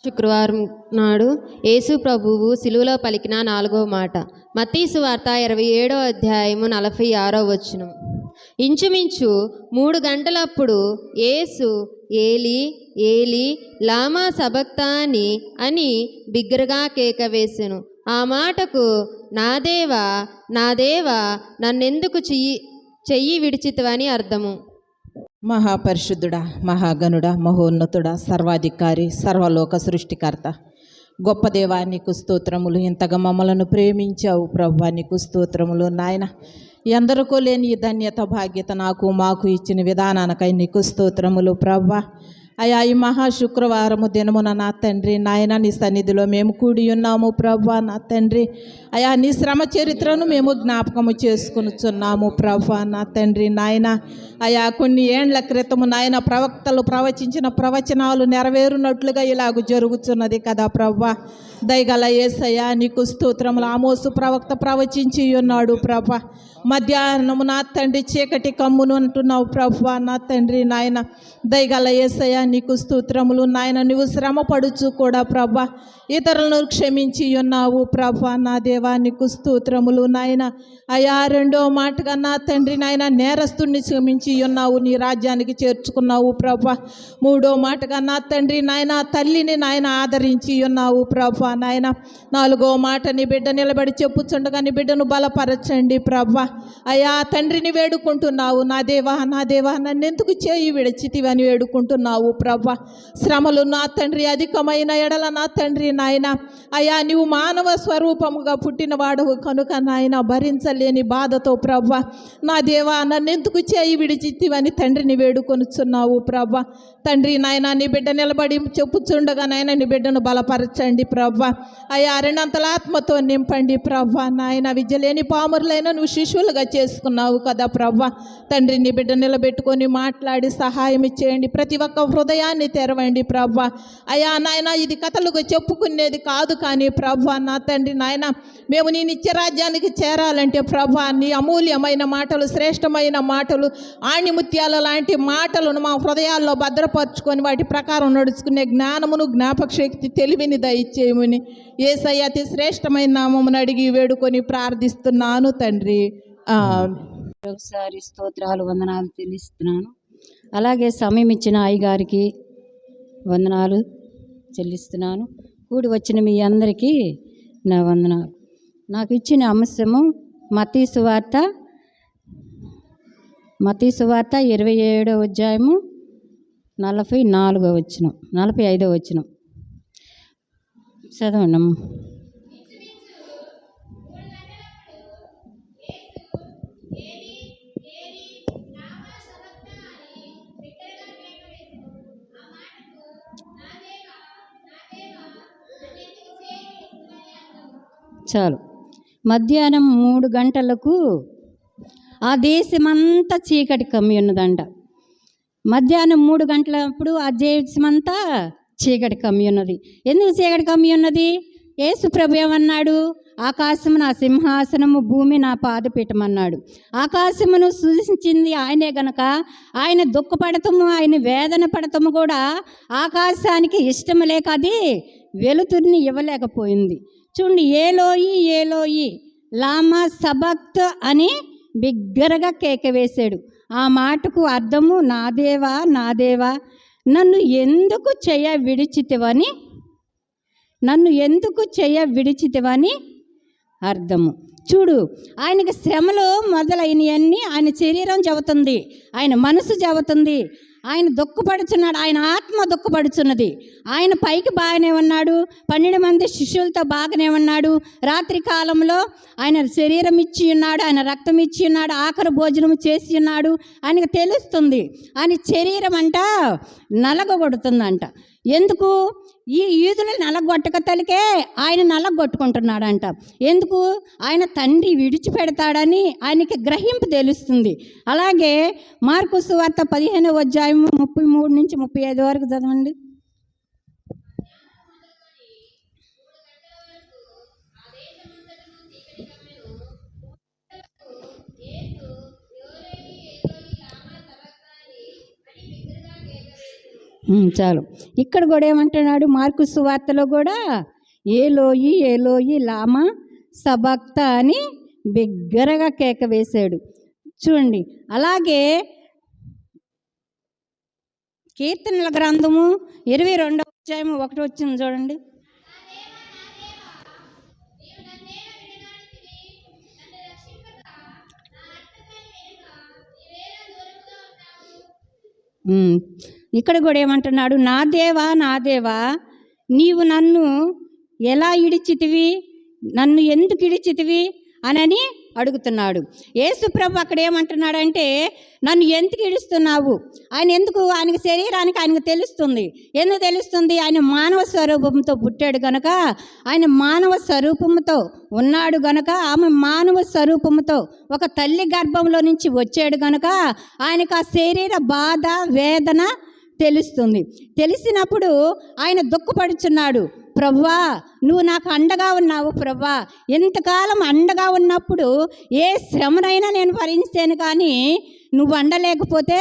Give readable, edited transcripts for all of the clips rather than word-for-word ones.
శుక్రవారం నాడు యేసు ప్రభువు సిలువలో పలికిన 4వ మాట. మత్తయి సువార్త 27వ అధ్యాయము 46వ వచనం. ఇంచుమించు 3 గంటలప్పుడు యేసు ఏలి ఏలి లామా సబక్తాని అని బిగ్గరగా కేక వేసెను. ఆ మాటకు నా దేవా నా దేవా నన్నెందుకు చెయ్యి విడిచితివని అర్థము. మహాపరిశుద్ధుడా, మహాగణుడా, మహోన్నతుడా, సర్వాధికారి, సర్వలోక సృష్టికర్త, గొప్ప దేవా నీకు స్తోత్రములు. ఇంతగా మమ్మలను ప్రేమించావు ప్రభువా, నీకు స్తోత్రములు నాయన. ఎందరికో లేని ఈ ధన్యత భాగ్యత నాకు మాకు ఇచ్చిన విధానానికై నీకు స్తోత్రములు ప్రభువా. అయా ఈ మహాశుక్రవారము దినమున నా తండ్రి నాయన నీ సన్నిధిలో మేము కూడి ఉన్నాము ప్రభువా. నా తండ్రి అయా నీ శ్రమ చరిత్రను మేము జ్ఞాపకము చేసుకునిచున్నాము ప్రభువా. నా తండ్రి నాయన అయా కొన్ని ఏండ్ల క్రితము నాయన ప్రవక్తలు ప్రవచించిన ప్రవచనాలు నెరవేరునట్లుగా ఇలాగ జరుగుతున్నది కదా ప్రభువా. దయగల యేసయ్యా నీకు స్తోత్రములు. ఆమోసు ప్రవక్త ప్రవచించి ఉన్నాడు ప్రభువా. మధ్యాహ్నము నా తండ్రి చీకటి కమ్మును అంటున్నావు ప్రభువా. నా తండ్రి నాయన దయగల యేసయ్యా నీకు స్తోత్రములు నాయన. నువ్వు శ్రమ పడుచు కూడా ప్రభా ఇతరులను క్షమించి ఉన్నావు ప్రభా. నా దేవా నీకు స్తోత్రములు నాయన. అయా 2వ మాటగా నా తండ్రి నాయన నేరస్తుడిని క్షమించి ఉన్నావు, నీ రాజ్యానికి చేర్చుకున్నావు ప్రభా. 3వ మాటగా నా తండ్రి నాయన తల్లిని నాయన ఆదరించి ఉన్నావు ప్రభా నాయన. 4వ మాట నీ బిడ్డ నిలబడి చెప్పుచుండగా నీ బిడ్డను బలపరచండి ప్రభా. అయా తండ్రిని వేడుకుంటున్నావు నా దేవా నా దేవా నన్నెందుకు చేయి విడిచితివని వేడుకుంటున్నావు ప్రభా. శ్రమలు నా తండ్రి అధికమైన ఎడల నా తండ్రి నాయన అయా నీవు మానవ స్వరూపముగా పుట్టినవాడు కనుక నాయన భరించలేని బాధతో ప్రభా నా దేవా నన్నెందుకు చేయి విడిచితివని తండ్రిని వేడుకొనుచున్నావు ప్రభా. తండ్రి నాయన నీ బిడ్డ నిలబడి చెప్పుచుండగా నాయన నీ బిడ్డను బలపరచండి ప్రభా. అయా 2 ఆత్మతో నింపండి ప్రభా నాయన. విద్య లేని పామరులైన నువ్వు శిశువులుగా చేసుకున్నావు కదా ప్రభా. తండ్రి నీ బిడ్డ నిలబెట్టుకొని మాట్లాడి సహాయం చేయండి. ప్రతి ఒక్క హృదయాన్ని తెరవండి ప్రభా. అయా నాయన ఇది కథలుగా చెప్పుకునేది కాదు కానీ ప్రభా నా తండ్రి నాయన మేము నీ నిత్యరాజ్యానికి చేరాలంటే ప్రభా నీ అమూల్యమైన మాటలు, శ్రేష్టమైన మాటలు, ఆణిముత్యాల లాంటి మాటలను మా హృదయాల్లో భద్రపరుచుకొని వాటి ప్రకారం నడుచుకునే జ్ఞానమును, జ్ఞాపక శక్తి, తెలివిని దయచేయమని యేసయ్య అతి శ్రేష్టమైన నామమును అడిగి వేడుకొని ప్రార్థిస్తున్నాను తండ్రి. ఒకసారి స్తోత్రాలు వందనాలు చెల్లిస్తున్నాను. అలాగే సమయం ఇచ్చిన అయ్యగారికి వందనాలు చెల్లిస్తున్నాను. కూడి వచ్చిన మీ అందరికీ నా వందనాలు. నాకు ఇచ్చిన అంశము మత్తయి సువార్త 27వ అధ్యాయము 44వ వచనం 45వ వచనం చదవండి. చాలు. మధ్యాహ్నం 3 గంటలకు ఆ దేశమంతా చీకటి కమ్మి ఉన్నదంట. మధ్యాహ్నం 3 గంటలప్పుడు ఆ దేశమంతా చీకటి కమ్మి ఉన్నది. ఎందుకు చీకటి కమ్మి ఉన్నది? యేసు ప్రభు ఏమన్నాడు? ఆకాశము నా సింహాసనము, భూమి నా పాదపీఠమన్నాడు. ఆకాశమును సృజించింది ఆయనే గనక ఆయన దుఃఖపడటము, ఆయన వేదన పడటము కూడా ఆకాశానికి ఇష్టం లేక అది వెలుతురిని ఇవ్వలేకపోయింది. చూడండి, ఏలోయి ఏలోయి లామా సబక్త్ అని బిగ్గరగా కేక వేశాడు. ఆ మాటకు అర్థము నా దేవా నా దేవా నన్ను ఎందుకు విడిచితివని అర్థము. చూడు, ఆయనకి శ్రమలు మొదలైనవన్నీ ఆయన శరీరం చెబుతుంది, ఆయన మనసు చెబుతుంది. ఆయన దుఃఖపడుచున్నాడు, ఆయన ఆత్మ దుఃఖపడుచున్నది. ఆయన పైకి బాగానే ఉన్నాడు, 12 మంది శిష్యులతో బాగానే ఉన్నాడు. రాత్రి కాలంలో ఆయన శరీరం ఇచ్చి ఉన్నాడు, ఆయన రక్తం ఇచ్చి ఉన్నాడు, ఆఖరి భోజనం చేసి ఉన్నాడు. ఆయనకు తెలుస్తుంది ఆయన శరీరం అంట నలగొడుతుందంట. ఎందుకు? ఈ యూదులు నలగొట్టక తలికే ఆయన నలగొట్టుకుంటున్నాడంట. ఎందుకు? ఆయన తండ్రి విడిచిపెడతాడని ఆయనకి గ్రహింపు తెలుస్తుంది. అలాగే మార్కు సువార్త 15వ అధ్యాయం 33 నుంచి 35 వరకు చదవండి. చాలు. ఇక్కడ కూడా ఏమంటున్నాడు మార్కు సువార్తలో కూడా ఏలోయి ఏలోయి లామా సబక్త అని బిగ్గరగా కేక వేశాడు. చూడండి, అలాగే కీర్తనల గ్రంథము 22వ అధ్యాయము 1 వచ్చింది చూడండి. ఇక్కడ కూడా ఏమంటున్నాడు, నా దేవా నా దేవా నీవు నన్ను ఎలా ఇడిచితివి, నన్ను ఎందుకు ఇడిచితివి అని అడుగుతున్నాడు. యేసుప్రభు అక్కడ ఏమంటున్నాడంటే, నన్ను ఎందుకు ఇడుస్తున్నావు? ఆయనకి శరీరానికి ఆయనకు తెలుస్తుంది. ఎందుకు తెలుస్తుంది? ఆయన మానవ స్వరూపంతో పుట్టాడు గనక, ఆయన మానవ స్వరూపంతో ఉన్నాడు గనక, ఆమె మానవ స్వరూపంతో ఒక తల్లి గర్భంలో నుంచి వచ్చాడు గనక ఆయనకు ఆ శరీర బాధ వేదన తెలుస్తుంది. తెలిసినప్పుడు ఆయన దుఃఖపడుచున్నాడు. ప్రభువా, నువ్వు నాకు అండగా ఉన్నావు ప్రభువా, ఎంతకాలం అండగా ఉన్నప్పుడు ఏ శ్రమనైనా నేను భరించాను, కానీ నువ్వు అండలేకపోతే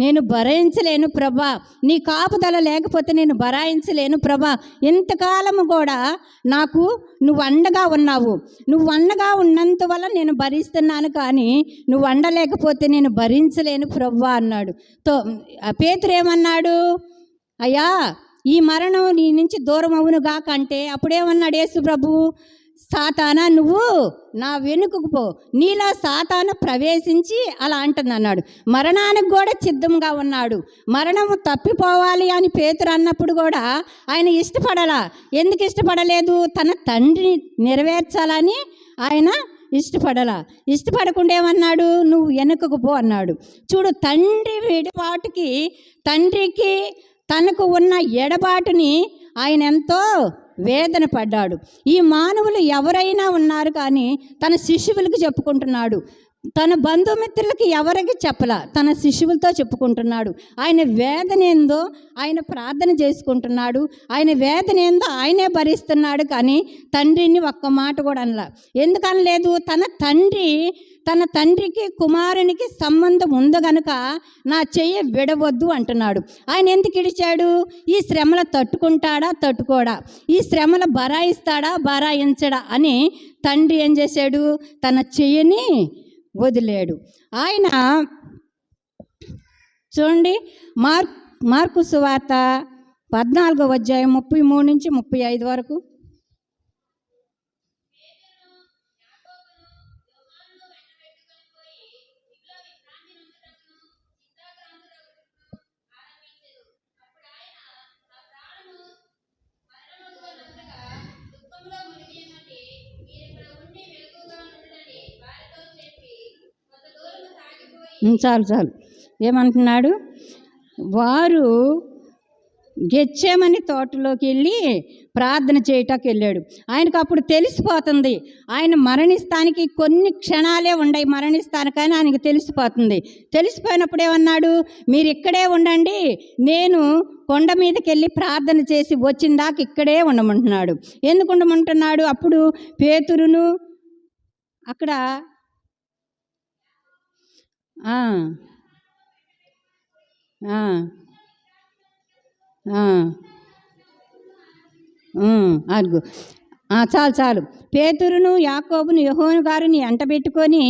నేను భరించలేను ప్రభా, నీ కాపుదల లేకపోతే నేను భరాయించలేను ప్రభా, ఎంతకాలము కూడా నాకు నువ్వు అండగా ఉన్నావు, నువ్వు అండగా ఉన్నంత వల్ల నేను భరిస్తున్నాను, కానీ నువ్వు అండలేకపోతే నేను భరించలేను ప్రభా అన్నాడు. పేతురు ఏమన్నాడు? అయ్యా, ఈ మరణం నీ నుంచి దూరం అవును గాక అంటే అప్పుడేమన్నాడు యేసు ప్రభువు? సాతానా, నువ్వు నా వెనుకకు పో, నీలో సాతాను ప్రవేశించి అలా అంటుంది అన్నాడు. మరణానికి కూడా సిద్ధంగా ఉన్నాడు. మరణము తప్పిపోవాలి అని పేతురు అన్నప్పుడు కూడా ఆయన ఇష్టపడాలా? ఎందుకు ఇష్టపడలేదు? తన తండ్రిని నెరవేర్చాలని ఆయన ఇష్టపడకుండా ఏమన్నాడు? నువ్వు వెనుకకు పో అన్నాడు. చూడు, తండ్రి విడిపాటుకి, తండ్రికి తనకు ఉన్న ఎడబాటుని ఆయన ఎంతో వేదన పడ్డాడు. ఈ మానవులు ఎవరైనా ఉన్నారు, కానీ తన శిష్యువులకు చెప్పుకుంటున్నాడు. తన బంధుమిత్రులకి ఎవరికి చెప్పలా, తన శిష్యువులతో చెప్పుకుంటున్నాడు. ఆయన వేదన ఏందో ఆయన ప్రార్థన చేసుకుంటున్నాడు. ఆయన వేదన ఏందో ఆయనే భరిస్తున్నాడు, కానీ తండ్రిని ఒక్క మాట కూడా అనలా. ఎందుకనలేదు? తన తండ్రికి కుమారునికి సంబంధం ఉంది గనుక నా చెయ్యి విడవద్దు అంటున్నాడు. ఆయన ఎందుకు ఇడిచాడు? ఈ శ్రమలు తట్టుకోడా, ఈ శ్రమలు భరాయించడా అని తండ్రి ఏం చేశాడు? తన చెయ్యిని వదిలేడు. ఆయన చూడండి, మార్కు సువార్త 14వ అధ్యాయం 33 నుంచి 35 వరకు. చాలు. ఏమంటున్నాడు? వారు గెచ్చేమని తోటలోకి వెళ్ళి ప్రార్థన చేయటానికి వెళ్ళాడు. ఆయనకు అప్పుడు తెలిసిపోతుంది ఆయన మరణిస్తానికి కొన్ని క్షణాలే ఉన్నాయి, మరణిస్తానికని ఆయనకు తెలిసిపోయినప్పుడు ఏమన్నాడు? మీరు ఇక్కడే ఉండండి, నేను కొండ మీదకి వెళ్ళి ప్రార్థన చేసి వచ్చిందాక ఇక్కడే ఉండమంటున్నాడు. ఎందుకు ఉండమంటున్నాడు? అప్పుడు పేతురును అక్కడ అడుగు చాలు. పేతురును యాకోబును యోహాను గారిని అంటబెట్టుకొని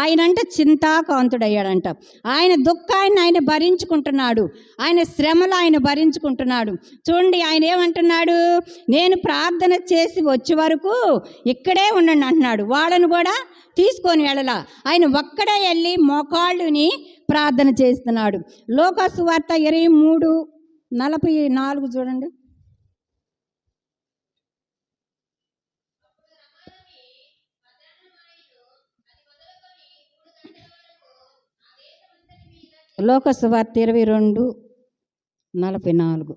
ఆయనంట చింతాకాంతుడయ్యాడంట. ఆయన దుఃఖాన్ని ఆయన భరించుకుంటున్నాడు, ఆయన శ్రమలు ఆయన భరించుకుంటున్నాడు. చూడండి, ఆయన ఏమంటున్నాడు? నేను ప్రార్థన చేసి వచ్చే వరకు ఇక్కడే ఉండండి అంటున్నాడు. వాళ్ళను కూడా తీసుకొని వెళ్ళలా, ఆయన ఒక్కడే వెళ్ళి మోకాళ్ళుని ప్రార్థన చేస్తున్నాడు. లోకాసు వార్త 23:44 చూడండి. లోకాసు వార్త 22:44.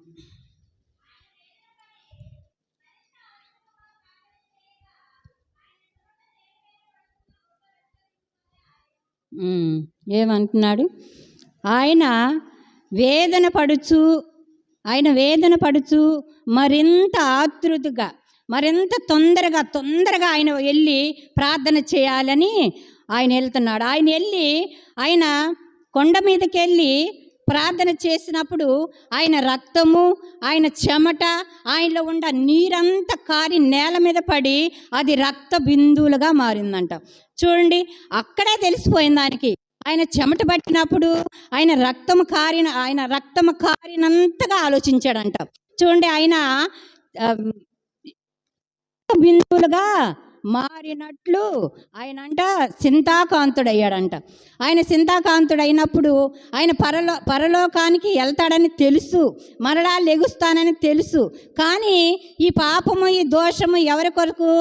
ఏమంటున్నాడు? ఆయన వేదన పడుచు మరింత ఆతృతగా, మరింత తొందరగా ఆయన వెళ్ళి ప్రార్థన చేయాలని ఆయన వెళ్తున్నాడు. ఆయన కొండ మీదకి వెళ్ళి ప్రార్థన చేసినప్పుడు ఆయన రక్తము, ఆయన చెమట, ఆయనలో ఉన్న నీరంతా కారి నేల మీద పడి అది రక్త బిందువులుగా మారిందంట. చూడండి, అక్కడే తెలిసిపోయింది ఆయనకి. ఆయన చెమట పట్టినప్పుడు ఆయన రక్తము కారినంతగా ఆలోచించాడంట. చూడండి, ఆయన బిందువులుగా మారినట్లు ఆయన చింతాకాంతుడయ్యాడంట. ఆయన చింతాకాంతుడైనప్పుడు ఆయన పరలోకానికి వెళ్తాడని తెలుసు, మరలా లెగుస్తానని తెలుసు. కానీ ఈ పాపము, ఈ దోషము ఎవరి కొరకు?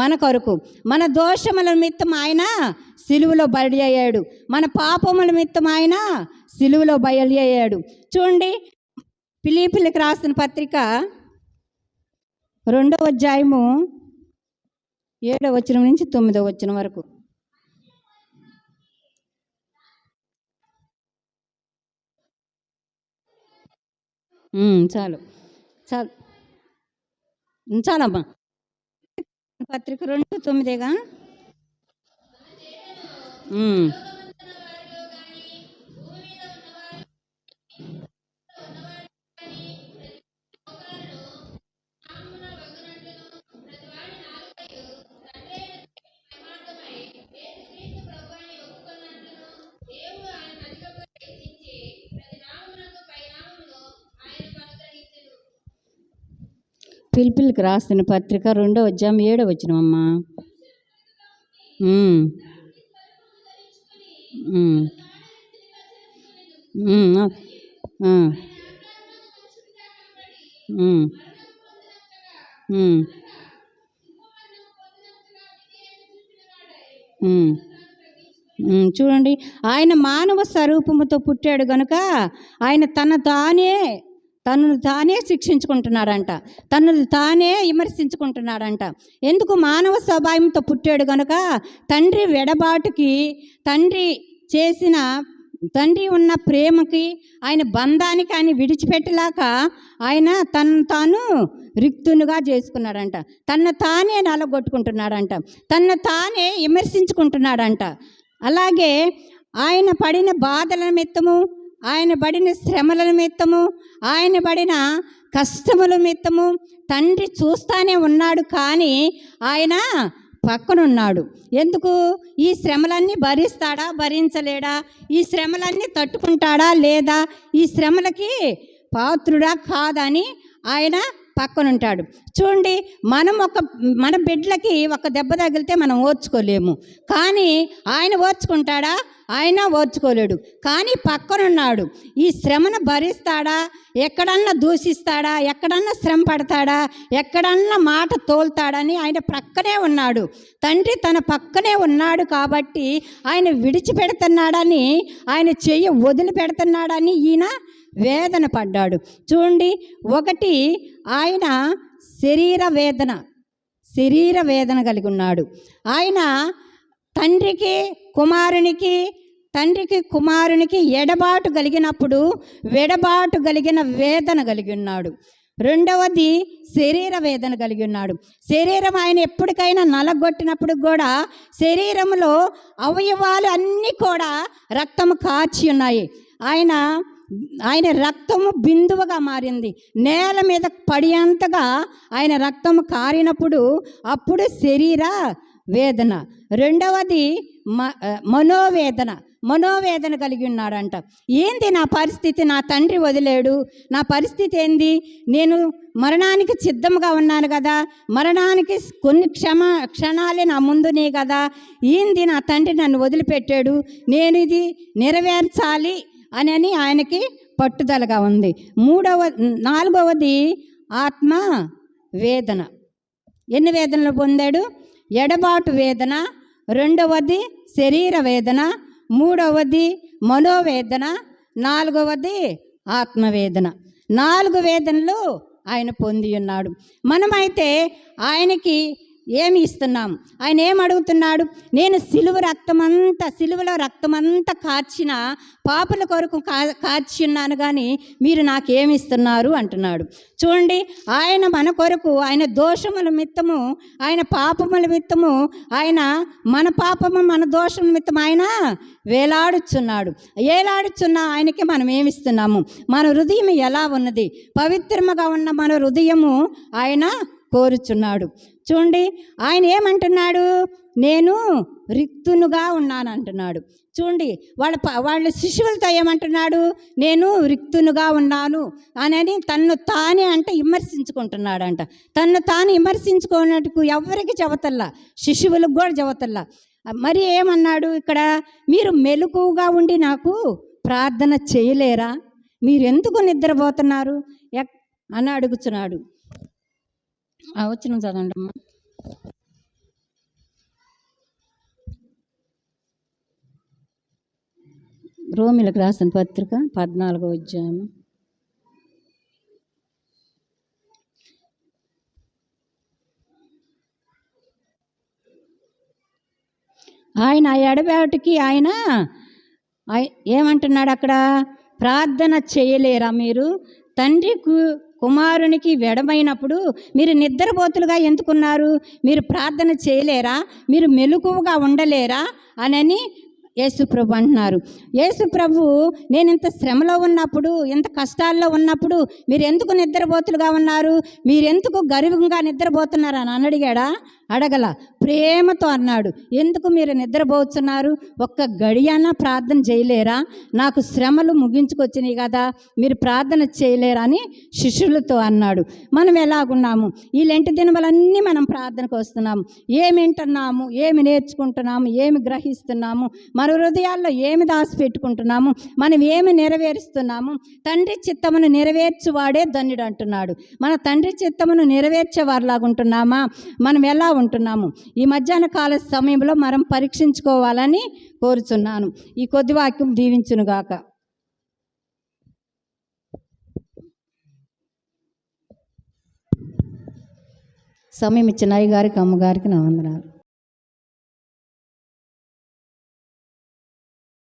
మన కొరకు. మన దోషముల నిమిత్తం ఆయన సిలువలో బలి అయ్యాడు. మన పాపముల నిమిత్తం ఆయన సిలువలో బలి అయ్యాడు. చూడండి, ఫిలిప్పీయులకు రాసిన పత్రిక 2వ అధ్యాయము 7వ వచనం నుంచి 9వ వచనం వరకు. చాలు చాలు చాలమ్మా. పత్రిక 2:9గా. ఫిలిప్పీయులకు రాసిన పత్రిక 2వ అధ్యాయం 7వ వచనం అమ్మా. చూడండి, ఆయన మానవ స్వరూపముతో పుట్టాడు గనుక ఆయన తనను తానే శిక్షించుకుంటున్నాడంట, తనను తానే విమర్శించుకుంటున్నాడంట. ఎందుకు? మానవ స్వభావంతో పుట్టాడు కనుక తండ్రి వెడబాటుకి, తండ్రి ఉన్న ప్రేమకి, ఆయన బంధానికి ఆయన విడిచిపెట్టలేక ఆయన తను తాను రిక్తునుగా చేసుకున్నాడంట. తను తానే నలగొట్టుకుంటున్నాడంట, తను తానే విమర్శించుకుంటున్నాడంట. అలాగే ఆయన పడిన బాధల నిమిత్తము, ఆయన పడిన శ్రమల నిమిత్తము, ఆయన పడిన కష్టముల నిమిత్తము తండ్రి చూస్తానే ఉన్నాడు. కానీ ఆయన పక్కనున్నాడు. ఎందుకు? ఈ శ్రమలన్నీ భరిస్తాడా, భరించలేడా? ఈ శ్రమలన్నీ తట్టుకుంటాడా లేదా? ఈ శ్రమలకి పాత్రుడా కాదని ఆయన పక్కనుంటాడు. చూడండి, మన బిడ్డలకి ఒక దెబ్బ తగిలితే మనం ఓర్చుకోలేము, కానీ ఆయన ఓర్చుకుంటాడా? ఆయన ఓర్చుకోలేడు, కానీ పక్కనున్నాడు. ఈ శ్రమను భరిస్తాడా? ఎక్కడన్నా దూషిస్తాడా? ఎక్కడన్నా శ్రమ పడతాడా? ఎక్కడన్నా మాట తోలుతాడని ఆయన ప్రక్కనే ఉన్నాడు. తండ్రి తన పక్కనే ఉన్నాడు కాబట్టి ఆయన విడిచిపెడుతున్నాడని, ఆయన చెయ్యి వదిలిపెడుతున్నాడని ఈయన వేదన పడ్డాడు. చూడండి, ఒకటి ఆయన శరీర వేదన కలిగి ఉన్నాడు. ఆయన తండ్రికి కుమారునికి ఎడబాటు కలిగినప్పుడు వెడబాటు కలిగిన వేదన కలిగి ఉన్నాడు. రెండవది శరీర వేదన కలిగి ఉన్నాడు. శరీరం ఆయన ఎప్పటికైనా నలగొట్టినప్పుడు కూడా శరీరంలో అవయవాలు అన్నీ కూడా రక్తము కాచి ఉన్నాయి. ఆయన రక్తము బిందువుగా మారింది. నేల మీద పడినంతగా ఆయన రక్తము కారినప్పుడు అప్పుడు శరీర వేదన. రెండవది మనోవేదన కలిగి ఉన్నాడంట. ఏంది నా పరిస్థితి? నా తండ్రి వదిలేడు, నా పరిస్థితి ఏంది? నేను మరణానికి సిద్ధంగా ఉన్నాను కదా, మరణానికి కొన్ని క్షణాలే నా ముందునే కదా, ఏంది నా తండ్రి నన్ను వదిలిపెట్టాడు, నేను ఇది నెరవేర్చాలి అని ఆయనకి పట్టుదలగా ఉంది. నాలుగవది ఆత్మ వేదన. ఎన్ని వేదనలు పొందాడు? ఎడబాటు వేదన, రెండవది శరీర వేదన, మూడవది మనోవేదన, నాలుగవది ఆత్మవేదన. 4 వేదనలు ఆయన పొంది ఉన్నాడు. మనమైతే ఆయనకి ఏమి ఇస్తున్నాం? ఆయన ఏం అడుగుతున్నాడు? నేను సిలువలో రక్తమంతా కార్చిన పాపుల కొరకు కార్చి ఉన్నాను, కానీ మీరు నాకేమి ఇస్తున్నారు అంటున్నాడు. చూడండి, ఆయన మన కొరకు, ఆయన దోషముల నిమిత్తము, ఆయన పాపముల నిమిత్తము, ఆయన మన పాపము మన దోషం నిమిత్తం ఆయన వేలాడుచున్నాడు. ఆయనకి మనం ఏమిస్తున్నాము? మన హృదయం ఎలా ఉన్నది? పవిత్రముగా ఉన్న మన హృదయము ఆయన కోరుచున్నాడు. చూడండి, ఆయన ఏమంటున్నాడు? నేను రిక్తునుగా ఉన్నాను అంటున్నాడు. చూడండి, వాళ్ళ శిష్యులతో ఏమంటున్నాడు? నేను రిక్తునుగా ఉన్నాను అని తన్ను తానే విమర్శించుకుంటున్నాడంట. తన్ను తాను విమర్శించుకున్నట్టుకు ఎవరికి చెబుతల్లా, శిష్యువులకు కూడా చెబుతల్లా. మరి ఏమన్నాడు ఇక్కడ? మీరు మెలకువగా ఉండి నాకు ప్రార్థన చేయలేరా? మీరెందుకు నిద్రపోతున్నారు అని అడుగుతున్నాడు. వచనం చదవండి అమ్మా. రోమిలకు రాసిన పత్రిక 14వ అధ్యాయం. ఆయన ఎడబాటుకి ఆయన ఏమంటున్నాడు అక్కడ? ప్రార్థన చేయలేరా మీరు? తండ్రికి కుమారునికి వెడమైనప్పుడు మీరు నిద్రపోతులుగా ఎందుకున్నారు? మీరు ప్రార్థన చేయలేరా? మీరు మెలకువగా ఉండలేరా అని యేసుప్రభు అంటున్నారు. యేసుప్రభు, నేను ఇంత శ్రమలో ఉన్నప్పుడు, ఇంత కష్టాల్లో ఉన్నప్పుడు మీరు ఎందుకు నిద్రపోతులుగా ఉన్నారు? మీరెందుకు గర్వంగా నిద్రపోతున్నారు అని అడిగాడా? అడగల. ప్రేమతో అన్నాడు, ఎందుకు మీరు నిద్రపోతున్నారు? ఒక్క గడియన్నా ప్రార్థన చేయలేరా? నాకు శ్రమలు ముగించుకొచ్చినాయి కదా, మీరు ప్రార్థన చేయలేరా అని శిష్యులతో అన్నాడు. మనం ఎలాగున్నాము? ఈ లెంటి దినములన్నీ మనం ప్రార్థనకు వస్తున్నాము. ఏమి వింటున్నాము? ఏమి నేర్చుకుంటున్నాము? ఏమి గ్రహిస్తున్నాము? మన హృదయాల్లో ఏమి దాచిపెట్టుకుంటున్నాము? మనం ఏమి నెరవేరుస్తున్నాము? తండ్రి చిత్తమును నెరవేర్చువాడే ధన్యుడు అంటున్నాడు. మన తండ్రి చిత్తమును నెరవేర్చేవారిలాగుంటున్నామా? మనం ఎలా ఉంటున్నాము? ఈ మధ్యాహ్న కాల సమయంలో మనం పరీక్షించుకోవాలని కోరుచున్నాను. ఈ కొద్ది వాక్యం దీవించునుగాక. సమయం ఇచ్చిన అయ్యగారికి, అమ్మగారికి నా వందనాలు.